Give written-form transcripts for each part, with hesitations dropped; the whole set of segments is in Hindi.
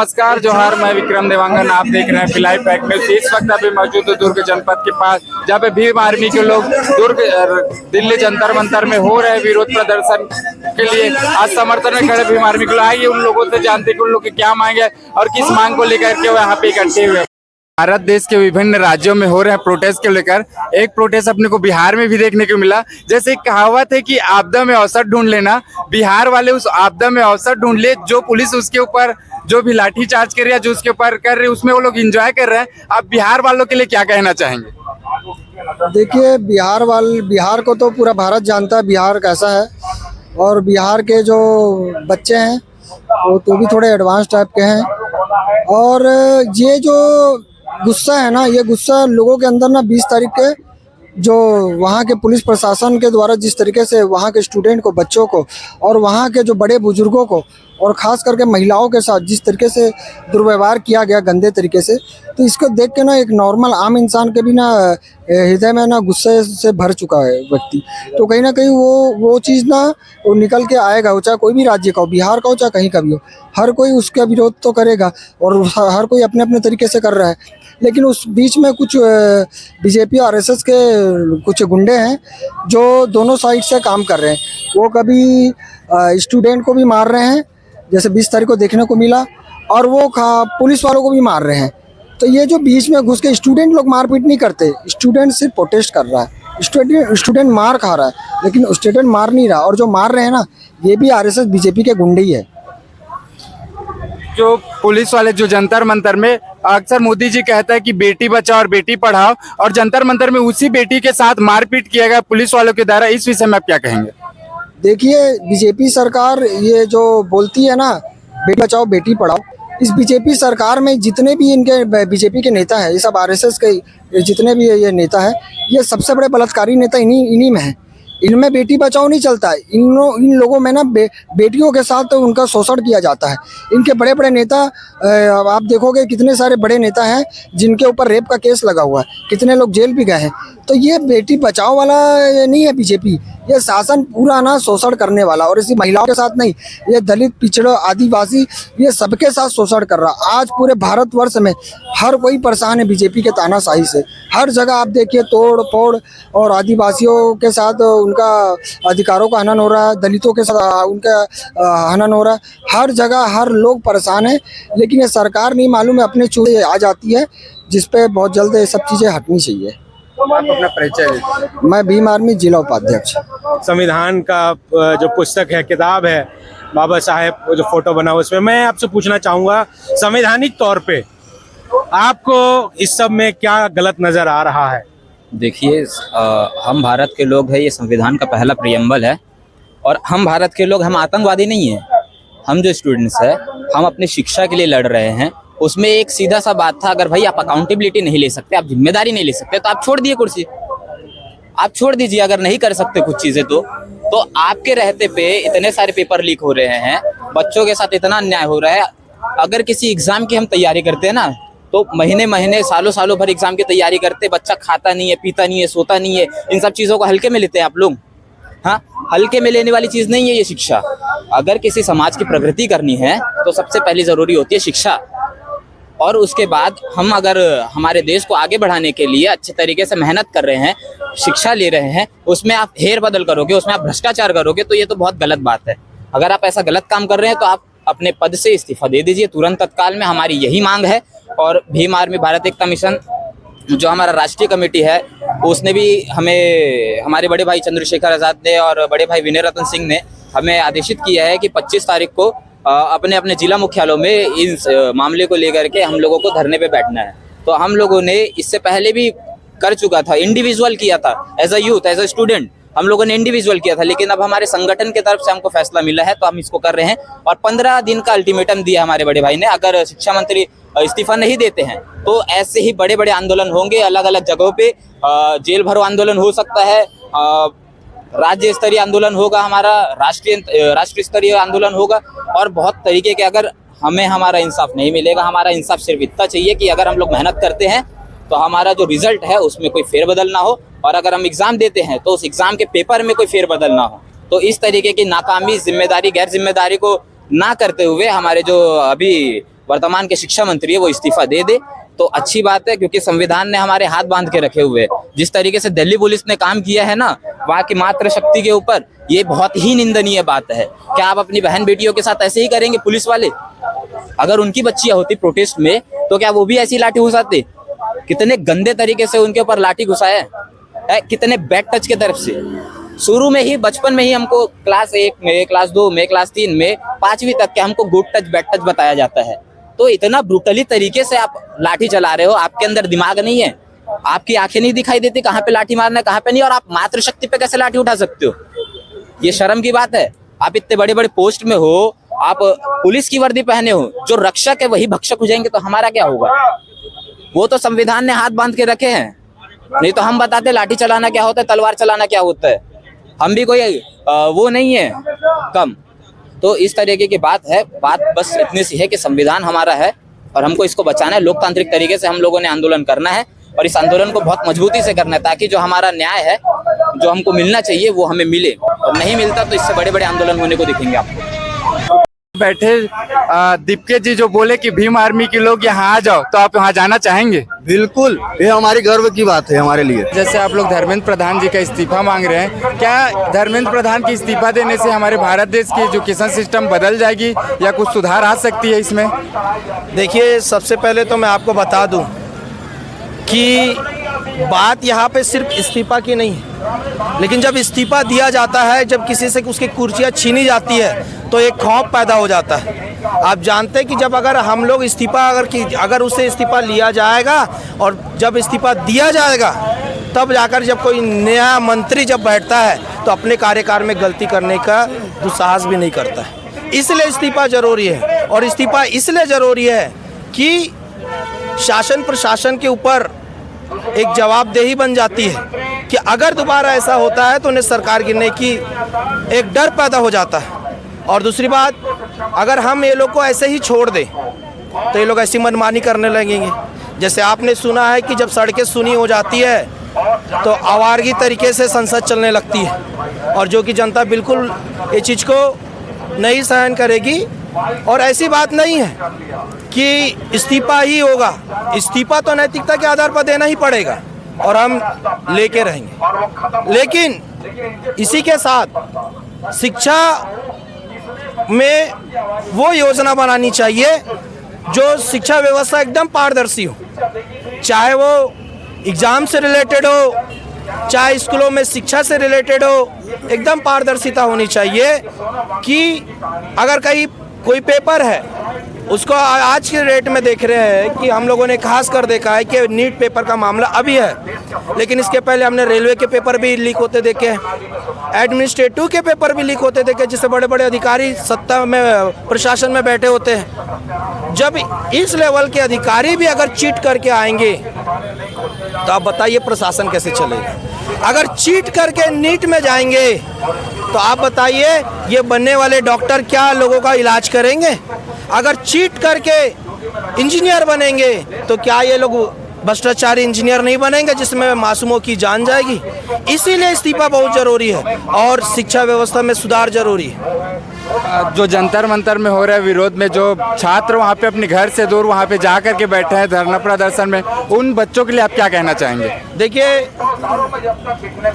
नमस्कार जोहार, मैं विक्रम देवांगन। आप देख रहे हैं फिलाई पैक न्यूज। इस वक्त अभी मौजूद है दुर्ग जनपद के पास, जहाँ पे भीम आर्मी के लोग दिल्ली जंतर मंतर में हो रहे विरोध प्रदर्शन के लिए आज समर्थन में खड़े भीम आर्मी को। आइए उन लोगों से जानते कि उन लोग की क्या मांग है और किस मांग को लेकर के वो यहाँ पे इकट्ठे हुए। भारत देश के विभिन्न राज्यों में हो रहे हैं प्रोटेस्ट को लेकर। एक प्रोटेस्ट अपने को बिहार में भी देखने को मिला। जैसे एक कहावत है कि आपदा में अवसर ढूंढ लेना, बिहार वाले उस आपदा में अवसर ढूंढ ले। जो पुलिस उसके ऊपर जो भी लाठी चार्ज कर रही है, जो उसके ऊपर कर रही है, उसमें वो लोग एंजॉय कर रहे हैं। आप बिहार वालों के लिए क्या कहना चाहेंगे? देखिए, बिहार को तो पूरा भारत जानता है बिहार कैसा है, और बिहार के जो बच्चे हैं वो तो भी थोड़े एडवांस टाइप के हैं। और ये जो गुस्सा है ना, ये गुस्सा लोगों के अंदर ना 20 तारीख के जो वहाँ के पुलिस प्रशासन के द्वारा जिस तरीके से वहाँ के स्टूडेंट को, बच्चों को और वहाँ के जो बड़े बुजुर्गों को और ख़ास करके महिलाओं के साथ जिस तरीके से दुर्व्यवहार किया गया गंदे तरीके से, तो इसको देख के ना एक नॉर्मल आम इंसान के भी ना हृदय में ना गुस्से से भर चुका है व्यक्ति। तो कहीं ना कहीं वो चीज़ ना वो निकल के आएगा, चाहे कोई भी राज्य का हो, बिहार का हो चाहे कहीं का भी हो, हर कोई उसका विरोध तो करेगा और हर कोई अपने अपने तरीके से कर रहा है। लेकिन उस बीच में कुछ बीजेपी और आरएसएस के कुछ गुंडे हैं जो दोनों साइड से काम कर रहे हैं। वो कभी स्टूडेंट को भी मार रहे हैं, जैसे 20 तारीख को देखने को मिला, और वो पुलिस वालों को भी मार रहे हैं। तो ये जो बीच में घुस के स्टूडेंट लोग मारपीट नहीं करते, स्टूडेंट सिर्फ प्रोटेस्ट कर रहा है, स्टूडेंट मार खा रहा है, लेकिन स्टूडेंट मार नहीं रहा। और जो मार रहे हैं ना, ये भी आरएसएस बीजेपी के गुंडे ही है। जो पुलिस वाले जो जंतर मंतर में अक्सर मोदी जी कहता है कि बेटी बचाओ और बेटी पढ़ाओ, और जंतर मंतर में उसी बेटी के साथ मारपीट किया गया पुलिस वालों के द्वारा। इस विषय में आप क्या कहेंगे? देखिए, बीजेपी सरकार ये जो बोलती है ना बेटी बचाओ बेटी पढ़ाओ, इस बीजेपी सरकार में जितने भी इनके बीजेपी के नेता हैं, ये सब आरएसएस के जितने भी ये नेता हैं, ये सबसे बड़े बलात्कारी नेता इन्हीं में हैं। इनमें बेटी बचाओ नहीं चलता है। इन लोगों में ना बेटियों के साथ तो उनका शोषण किया जाता है। इनके बड़े बड़े नेता, आप देखोगे कितने सारे बड़े नेता हैं जिनके ऊपर रेप का केस लगा हुआ है, कितने लोग जेल भी गए हैं। तो ये बेटी बचाओ वाला ये नहीं है बीजेपी, ये शासन पूरा ना शोषण करने वाला। और इसी महिलाओं के साथ नहीं, ये दलित, पिछड़े, आदिवासी, ये सबके साथ शोषण कर रहा। आज पूरे भारतवर्ष में हर कोई परेशान है बीजेपी के तानाशाही से। हर जगह आप देखिए तोड़ फोड़, और आदिवासियों के साथ उनका अधिकारों का हनन हो रहा है, दलितों के साथ उनका हनन हो रहा है। हर जगह हर लोग परेशान है, लेकिन ये सरकार नहीं मालूम है अपने चूड़े आ जाती है, जिसपे बहुत जल्द ये सब चीज़ें हटनी चाहिए। आप अपना परिचय दीजिए। मैं भीम आर्मी जिला उपाध्यक्ष। संविधान का जो पुस्तक है, किताब है, बाबा साहेब जो फोटो बना उसमें मैं आपसे पूछना चाहूँगा, संवैधानिक तौर पे आपको इस सब में क्या गलत नज़र आ रहा है? देखिए, हम भारत के लोग हैं, ये संविधान का पहला प्रियम्बल है, और हम भारत के लोग, हम आतंकवादी नहीं हैं। हम जो स्टूडेंट्स हैं, हम अपनी शिक्षा के लिए लड़ रहे हैं। उसमें एक सीधा सा बात था, अगर भाई आप अकाउंटेबिलिटी नहीं ले सकते, आप जिम्मेदारी नहीं ले सकते, तो आप छोड़ दिए कुर्सी, आप छोड़ दीजिए। अगर नहीं कर सकते कुछ चीज़ें तो आपके रहते पे इतने सारे पेपर लीक हो रहे हैं, बच्चों के साथ इतना अन्याय हो रहा है। अगर किसी एग्ज़ाम की हम तैयारी करते हैं ना, तो महीने महीने सालों सालों भर एग्ज़ाम की तैयारी करते, बच्चा खाता नहीं है, पीता नहीं है, सोता नहीं है। इन सब चीज़ों को हल्के में लेते हैं आप लोग। हाँ, हल्के में लेने वाली चीज़ नहीं है ये शिक्षा। अगर किसी समाज की प्रगति करनी है तो सबसे पहली ज़रूरी होती है शिक्षा, और उसके बाद हम अगर हमारे देश को आगे बढ़ाने के लिए अच्छे तरीके से मेहनत कर रहे हैं, शिक्षा ले रहे हैं, उसमें आप हेर बदल करोगे, उसमें आप भ्रष्टाचार करोगे, तो ये तो बहुत गलत बात है। अगर आप ऐसा गलत काम कर रहे हैं तो आप अपने पद से इस्तीफा दे दीजिए तुरंत, तत्काल में। हमारी यही मांग है। और भीम आर्मी भारत एकता मिशन जो हमारा राष्ट्रीय कमेटी है, उसने भी हमें, हमारे बड़े भाई चंद्रशेखर आज़ाद ने और बड़े भाई विनय रतन सिंह ने हमें आदेशित किया है कि 25 तारीख को अपने अपने जिला मुख्यालयों में इस मामले को लेकर के हम लोगों को धरने पे बैठना है। तो हम लोगों ने इससे पहले भी कर चुका था, इंडिविजुअल किया था, as a youth, as a student हम लोगों ने इंडिविजुअल किया था। लेकिन अब हमारे संगठन की तरफ से हमको फैसला मिला है, तो हम इसको कर रहे हैं। और 15 दिन का अल्टीमेटम दिया हमारे बड़े भाई ने। अगर शिक्षा मंत्री इस्तीफा नहीं देते हैं तो ऐसे ही बड़े बड़े आंदोलन होंगे अलग अलग जगहों पे। जेल भरो आंदोलन हो सकता है, राज्य स्तरीय आंदोलन होगा, हमारा राष्ट्रीय स्तरीय आंदोलन होगा, और बहुत तरीके के। अगर हमें हमारा इंसाफ नहीं मिलेगा, हमारा इंसाफ सिर्फ इतना चाहिए कि अगर हम लोग मेहनत करते हैं तो हमारा जो रिजल्ट है उसमें कोई फेरबदल ना हो, और अगर हम एग्ज़ाम देते हैं तो उस एग्ज़ाम के पेपर में कोई फेरबदल ना हो। तो इस तरीके की नाकामी, जिम्मेदारी, गैर जिम्मेदारी को ना करते हुए हमारे जो अभी वर्तमान के शिक्षा मंत्री है वो इस्तीफा दे दे तो अच्छी बात है, क्योंकि संविधान ने हमारे हाथ बांध के रखे हुए हैं। जिस तरीके से दिल्ली पुलिस ने काम किया है ना वहाँ की मातृ शक्ति के ऊपर, ये बहुत ही निंदनीय बात है। क्या आप अपनी बहन बेटियों के साथ ऐसे ही करेंगे पुलिस वाले? अगर उनकी बच्चियां होती प्रोटेस्ट में तो क्या वो भी ऐसी लाठी घुसाते? कितने गंदे तरीके से उनके ऊपर लाठी घुसाया है, कितने बैड टच के तरफ से। शुरू में ही बचपन में ही हमको क्लास 1 में, क्लास 2 में, क्लास 3 में, 5वीं तक के हमको गुड टच बैड टच बताया जाता है। तो इतना ब्रूटली तरीके से आप लाठी चला रहे हो, आपके अंदर दिमाग नहीं है, आपकी आंखें नहीं दिखाई देती कहाँ पे लाठी मारना है कहाँ पे नहीं, और आप मातृशक्ति पे कैसे लाठी उठा सकते हो? ये शर्म की बात है। आप इतने बड़े बड़े पोस्ट में हो, आप पुलिस की वर्दी पहने हो, जो रक्षक है वही भक्षक हो जाएंगे तो हमारा क्या होगा? वो तो संविधान ने हाथ बांध के रखे हैं, नहीं तो हम बताते लाठी चलाना क्या होता है, तलवार चलाना क्या होता है। हम भी कोई वो नहीं है कम। तो इस तरीके की बात है। बात बस इतनी सी है कि संविधान हमारा है और हमको इसको बचाना है। लोकतांत्रिक तरीके से हम लोगों ने आंदोलन करना है और इस आंदोलन को बहुत मजबूती से करना है, ताकि जो हमारा न्याय है, जो हमको मिलना चाहिए वो हमें मिले। और नहीं मिलता तो इससे बड़े बड़े आंदोलन होने को दिखेंगे आपको। बैठे दीपके जी जो बोले कि भीम आर्मी के लोग यहाँ आ जाओ, तो आप वहाँ जाना चाहेंगे? बिल्कुल, ये हमारी गर्व की बात है हमारे लिए। जैसे आप लोग धर्मेंद्र प्रधान जी का इस्तीफा मांग रहे हैं, क्या धर्मेंद्र प्रधान की इस्तीफा देने से हमारे भारत देश की एजुकेशन सिस्टम बदल जाएगी या कुछ सुधार आ सकती है इसमें? देखिए, सबसे पहले तो मैं आपको बता दूं कि बात यहाँ पे सिर्फ इस्तीफा की नहीं है, लेकिन जब इस्तीफा दिया जाता है, जब किसी से उसकी कुर्सियाँ छीनी जाती है तो एक खौफ पैदा हो जाता है। आप जानते हैं कि जब अगर हम लोग इस्तीफा अगर उससे इस्तीफा लिया जाएगा और जब इस्तीफा दिया जाएगा तब जाकर जब कोई नया मंत्री जब बैठता है तो अपने कार्यकाल में गलती करने का दुस्साहस भी नहीं करता है। इसलिए इस्तीफा ज़रूरी है। और इस्तीफा इसलिए ज़रूरी है कि शासन प्रशासन के ऊपर एक जवाबदेही बन जाती है कि अगर दोबारा ऐसा होता है तो उन्हें सरकार गिरने की एक डर पैदा हो जाता है। और दूसरी बात, अगर हम ये लोग को ऐसे ही छोड़ दें तो ये लोग ऐसी मनमानी करने लगेंगे। जैसे आपने सुना है कि जब सड़कें सुनी हो जाती है तो आवारगी तरीके से संसद चलने लगती है, और जो कि जनता बिल्कुल ये चीज़ को नहीं सहन करेगी। और ऐसी बात नहीं है कि इस्तीफा ही होगा, इस्तीफा तो नैतिकता के आधार पर देना ही पड़ेगा और हम लेके रहेंगे। लेकिन इसी के साथ शिक्षा में वो योजना बनानी चाहिए जो शिक्षा व्यवस्था एकदम पारदर्शी हो, चाहे वो एग्ज़ाम से रिलेटेड हो, चाहे स्कूलों में शिक्षा से रिलेटेड हो। एकदम पारदर्शिता होनी चाहिए कि अगर कहीं कोई पेपर है, उसको आज के रेट में देख रहे हैं कि हम लोगों ने खास कर देखा है कि नीट पेपर का मामला अभी है, लेकिन इसके पहले हमने रेलवे के पेपर भी लीक होते देखे हैं, एडमिनिस्ट्रेटिव के पेपर भी लीक होते देखे, जिससे बड़े बड़े अधिकारी सत्ता में प्रशासन में बैठे होते हैं। जब इस लेवल के अधिकारी भी अगर चीट करके आएंगे तो आप बताइए प्रशासन कैसे चलेगा? अगर चीट करके नीट में जाएंगे तो आप बताइए ये बनने वाले डॉक्टर क्या लोगों का इलाज करेंगे? अगर चीट करके इंजीनियर बनेंगे तो क्या ये लोग भ्रष्टाचारी इंजीनियर नहीं बनेंगे जिसमें मासूमों की जान जाएगी? इसीलिए इस्तीफा बहुत ज़रूरी है और शिक्षा व्यवस्था में सुधार जरूरी है। जो जंतर मंतर में हो रहा है विरोध में, जो छात्र वहाँ पे अपने घर से दूर वहाँ पे जा कर के बैठे हैं धरना प्रदर्शन में, उन बच्चों के लिए आप क्या कहना चाहेंगे? देखिए,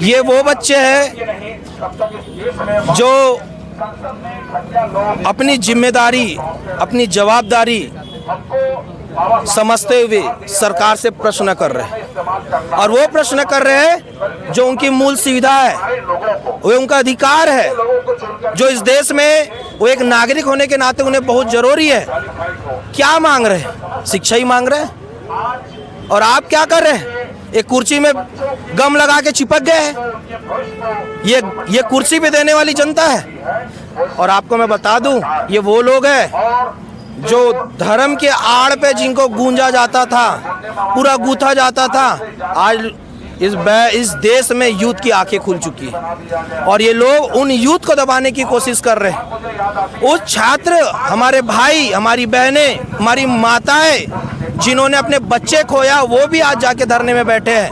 ये वो बच्चे हैं जो अपनी जिम्मेदारी, अपनी जवाबदारी समझते हुए सरकार से प्रश्न कर रहे हैं, और वो प्रश्न कर रहे हैं जो उनकी मूल सुविधा है, वो उनका अधिकार है, जो इस देश में वो एक नागरिक होने के नाते उन्हें बहुत जरूरी है। क्या मांग रहे हैं? शिक्षा ही मांग रहे हैं। और आप क्या कर रहे हैं? एक कुर्सी में गम लगा के चिपक गए हैं। ये कुर्सी पे देने वाली जनता है। और आपको मैं बता दूं, ये वो लोग हैं जो धर्म के आड़ पे जिनको गूंजा जाता था, पूरा गूंथा जाता था, आज इस देश में यूथ की आंखें खुल चुकी है और ये लोग उन यूथ को दबाने की कोशिश कर रहे हैं। उस छात्र, हमारे भाई, हमारी बहनें, हमारी माताएं जिन्होंने अपने बच्चे खोया, वो भी आज जाके धरने में बैठे हैं।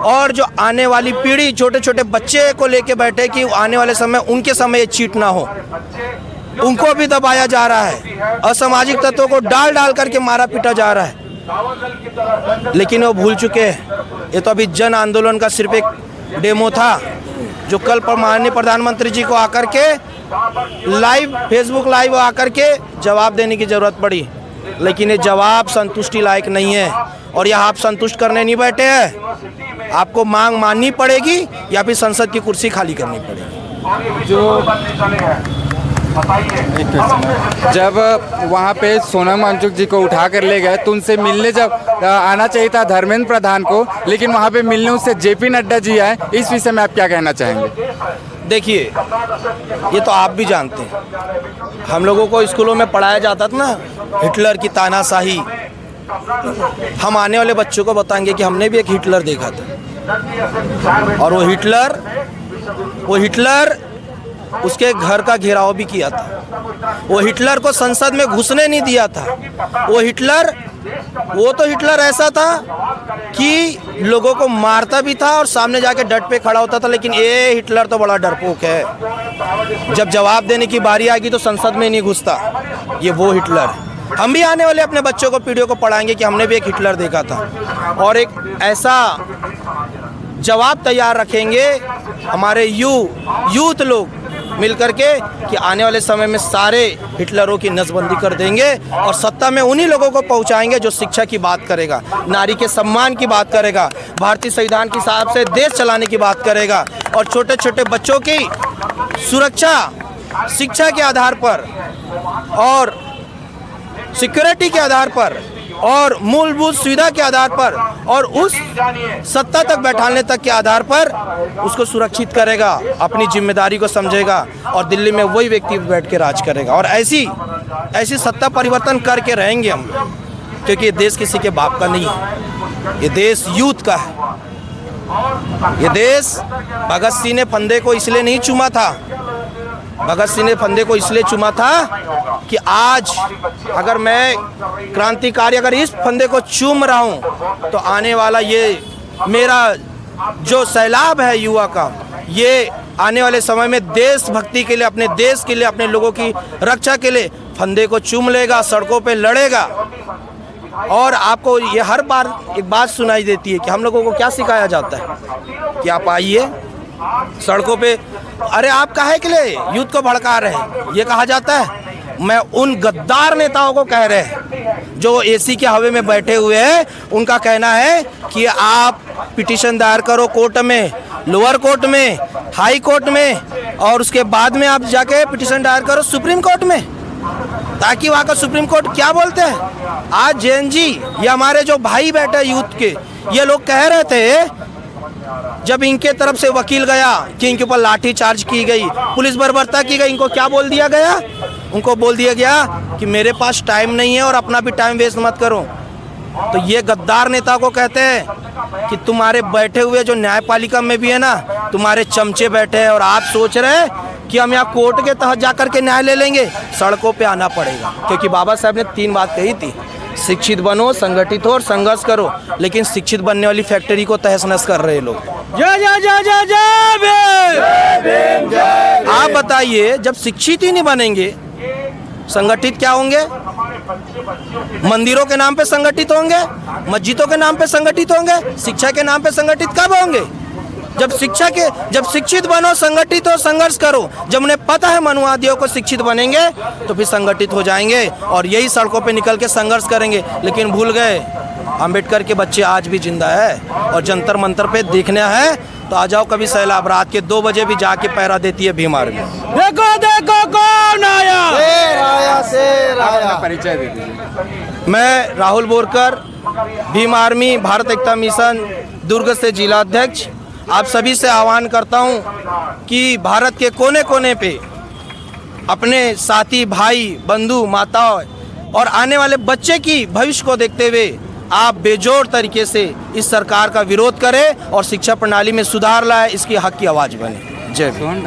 और जो आने वाली पीढ़ी, छोटे छोटे बच्चे को लेके बैठे कि आने वाले समय उनके समय ये चीट ना हो। उनको भी दबाया जा रहा है, असामाजिक तत्वों को डाल डाल करके मारा पीटा जा रहा है। लेकिन वो भूल चुके हैं, ये तो अभी जन आंदोलन का सिर्फ एक डेमो था, जो कल पर माननीय प्रधानमंत्री जी को आकर के लाइव फेसबुक लाइव आकर के जवाब देने की जरूरत पड़ी। लेकिन ये जवाब संतुष्टि लायक नहीं है, और यह आप संतुष्ट करने नहीं बैठे हैं, आपको मांग माननी पड़ेगी या फिर संसद की कुर्सी खाली करनी पड़ेगी। जब वहाँ पे सोनम वांगचुक जी को उठा कर ले गए तो उनसे मिलने जब आना चाहिए था धर्मेंद्र प्रधान को, लेकिन वहाँ पे मिलने उससे जेपी नड्डा जी आए। इस विषय में आप क्या कहना चाहेंगे? देखिए, ये तो आप भी जानते हैं, हम लोगों को स्कूलों में पढ़ाया जाता था ना हिटलर की तानाशाही। हम आने वाले बच्चों को बताएंगे कि हमने भी एक हिटलर देखा था, और वो हिटलर उसके घर का घेराव भी किया था। वो हिटलर को संसद में घुसने नहीं दिया था। वो तो हिटलर ऐसा था कि लोगों को मारता भी था और सामने जाके डट पे खड़ा होता था। लेकिन ये हिटलर तो बड़ा डरपोक है, जब जवाब देने की बारी आएगी तो संसद में नहीं घुसता। ये वो हिटलर है। हम भी आने वाले अपने बच्चों को पीढ़ियों को पढ़ाएंगे कि हमने भी एक हिटलर देखा था, और एक ऐसा जवाब तैयार रखेंगे हमारे यूथ लोग मिलकर के कि आने वाले समय में सारे हिटलरों की नसबंदी कर देंगे, और सत्ता में उन्हीं लोगों को पहुंचाएंगे जो शिक्षा की बात करेगा, नारी के सम्मान की बात करेगा, भारतीय संविधान के हिसाब से देश चलाने की बात करेगा, और छोटे छोटे बच्चों की सुरक्षा शिक्षा के आधार पर और सिक्योरिटी के आधार पर और मूलभूत सुविधा के आधार पर और उस सत्ता तक बैठाने तक के आधार पर उसको सुरक्षित करेगा, अपनी जिम्मेदारी को समझेगा, और दिल्ली में वही व्यक्ति बैठ के राज करेगा। और ऐसी सत्ता परिवर्तन करके रहेंगे हम, क्योंकि ये देश किसी के बाप का नहीं है, ये देश यूथ का है। ये देश भगत सिंह ने फंदे को इसलिए नहीं चूमा था, भगत सिंह ने फंदे को इसलिए चूमा था कि आज अगर मैं क्रांतिकारी अगर इस फंदे को चूम रहा हूँ तो आने वाला ये मेरा जो सैलाब है युवा का, ये आने वाले समय में देशभक्ति के लिए, अपने देश के लिए, अपने लोगों की रक्षा के लिए फंदे को चूम लेगा, सड़कों पे लड़ेगा। और आपको ये हर बार एक बात सुनाई देती है कि हम लोगों को क्या सिखाया जाता है कि आप आइए सड़कों पे, अरे आप काहे के लिए यूथ को भड़का रहे हैं, ये कहा जाता है। मैं उन गद्दार नेताओं को कह रहे हैं जो एसी के हवा में बैठे हुए हैं, उनका कहना है कि आप पिटीशन दायर करो कोर्ट में, लोअर कोर्ट में, हाई कोर्ट में, और उसके बाद में आप जाके पिटीशन दायर करो सुप्रीम कोर्ट में, ताकि वहाँ का सुप्रीम कोर्ट क्या बोलते हैं। आज जैन जी, ये हमारे जो भाई बैठे यूथ के, ये लोग कह रहे थे जब इनके तरफ से वकील गया कि इनके ऊपर लाठी चार्ज की गई, पुलिस बर्बरता की गई, इनको क्या बोल दिया गया? उनको बोल दिया गया कि मेरे पास टाइम नहीं है और अपना भी टाइम वेस्ट मत करो। तो ये गद्दार नेता को कहते हैं कि तुम्हारे बैठे हुए जो न्यायपालिका में भी है ना, तुम्हारे चमचे बैठे हैं, और आप सोच रहे हैं कि हम यहाँ कोर्ट के तहत जाकर के न्याय ले लेंगे। सड़कों पे आना पड़ेगा, क्योंकि बाबा साहब ने 3 बात कही थी, शिक्षित बनो, संगठित हो और संघर्ष करो। लेकिन शिक्षित बनने वाली फैक्ट्री को तहस नहस कर रहे लोग। आप बताइए, जब शिक्षित ही नहीं बनेंगे, संगठित क्या होंगे? मंदिरों के नाम पे संगठित होंगे, मस्जिदों के नाम पे संगठित होंगे, शिक्षा के नाम पे संगठित कब होंगे? जब शिक्षित बनो, संगठित हो, संघर्ष करो। जब उन्हें पता है मनुवादियों को शिक्षित बनेंगे तो फिर संगठित हो जाएंगे और यही सड़कों पे निकल के संघर्ष करेंगे। लेकिन भूल गए, अंबेडकर के बच्चे आज भी जिंदा है और जंतर मंतर पे देखने है तो आ जाओ कभी सैलाब, रात के 2 बजे भी जाके पहरा देती है भीम आर्मी। देखो देखो कौन आया, शेर आया। परिचय दे दीजिए। मैं राहुल बोरकर, भीम आर्मी भारत एकता मिशन दुर्ग से जिला अध्यक्ष। आप सभी से आह्वान करता हूं कि भारत के कोने कोने पे अपने साथी, भाई, बंधु, माताओं और आने वाले बच्चे की भविष्य को देखते हुए आप बेजोड़ तरीके से इस सरकार का विरोध करें और शिक्षा प्रणाली में सुधार लाए, इसकी हक की आवाज़ बने। जय भीम।